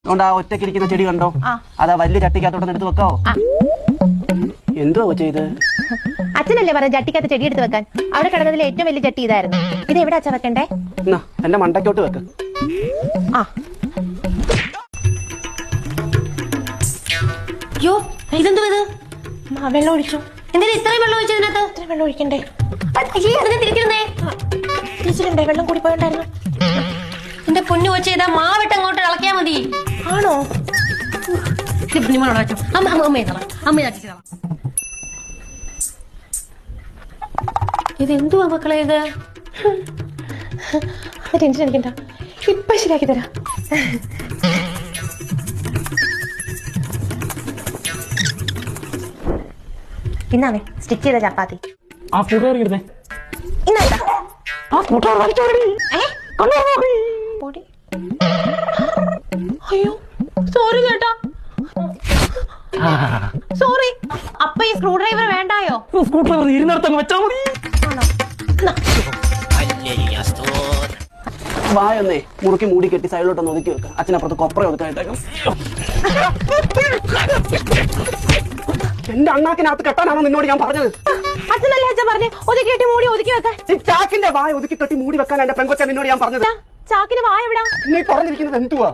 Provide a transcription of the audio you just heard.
അതുകൊണ്ട് ആ ഒറ്റക്കിരിക്കുന്ന ചെടി കണ്ടോ, അതാ വലിയ ചട്ടിക്കകത്തോട്ട് എടുത്ത് വെക്കാവോ? എന്തുവാ ചെയ്ത്? അച്ഛനല്ലേ പറഞ്ഞ ചട്ടിക്കകത്ത് ചെടി എടുത്ത് വെക്കാൻ. അവിടെ കിടന്നതിൽ ഏറ്റവും വലിയ ചട്ടി ഇതായിരുന്നു. ഇത് എവിടെ അച്ഛൻ വെക്കണ്ടേ? എന്റെ മണ്ടയ്ക്കോട്ട് വെക്ക്. അയ്യോ, ഇതെന്തുവാ ഇത്? വെള്ളം ഒഴിച്ചു. എന്തിനാ ഇത്രയും വെള്ളം ഒഴിച്ചതിനകത്ത്? ഇത്രയും വെള്ളം ഒഴിക്കണ്ടേ? അതിനെ തിരിക്കുന്നേ ടീച്ചറുണ്ടേ, വെള്ളം കൂടി പോയിണ്ടായിരുന്നു. എന്റെ പൊന്നു കൊച്ചു, ഇതാ മാവിട്ട് അങ്ങോട്ട് ഇളക്കിയാ മതി. ആണോ? ഇതെന്തുവാ മക്കളെ ഇത്? ടെൻഷൻ അടിക്കണ്ട, ഇപ്പൊ ശരിയാക്കി തരാം. ഇന്നാണേ സ്റ്റിച്ച് ചെയ്ത ചപ്പാത്തി. ആ കൂട്ടുകാർ ഇരുന്നേ. ഇന്നാ ആ കൂട്ടുകാർ അയ്യോ സോറി ചേട്ടാ, സോറി. അപ്പൊ ഈ സ്ക്രൂ ഡ്രൈവർ വേണ്ടായോ? സ്ക്രൂ ഡ്രൈവർ ഇരുന്നിടത്തങ്ങ് വെച്ചാൽ മതി. വായൊന്നേ മുറുക്കി മൂടി കെട്ടി സൈഡിലോട്ടൊന്ന് ഒതുക്കി വെക്കാം. അച്ഛനപ്പുറത്ത് കൊപ്ര ഒതുക്കായിട്ടേക്കും. എന്റെ അണ്ണാക്കിനകത്ത് കെട്ടാനാണോ നിന്നോട് ഞാൻ പറഞ്ഞത്? അച്ഛനല്ലേ അച്ഛൻ പറഞ്ഞു ഒതുക്കി കെട്ടി മൂടി ഒതുക്കി വെക്കാൻ. ചാക്കിന്റെ വായ ഒതുക്കി കെട്ടി മൂടി വെക്കാൻ എന്റെ പെങ്കൊച്ച നിന്നോട് ഞാൻ പറഞ്ഞത്. ചാക്കിന് വായ എവിടാ? നീ പറഞ്ഞിരിക്കുന്നത് എന്തുവാ?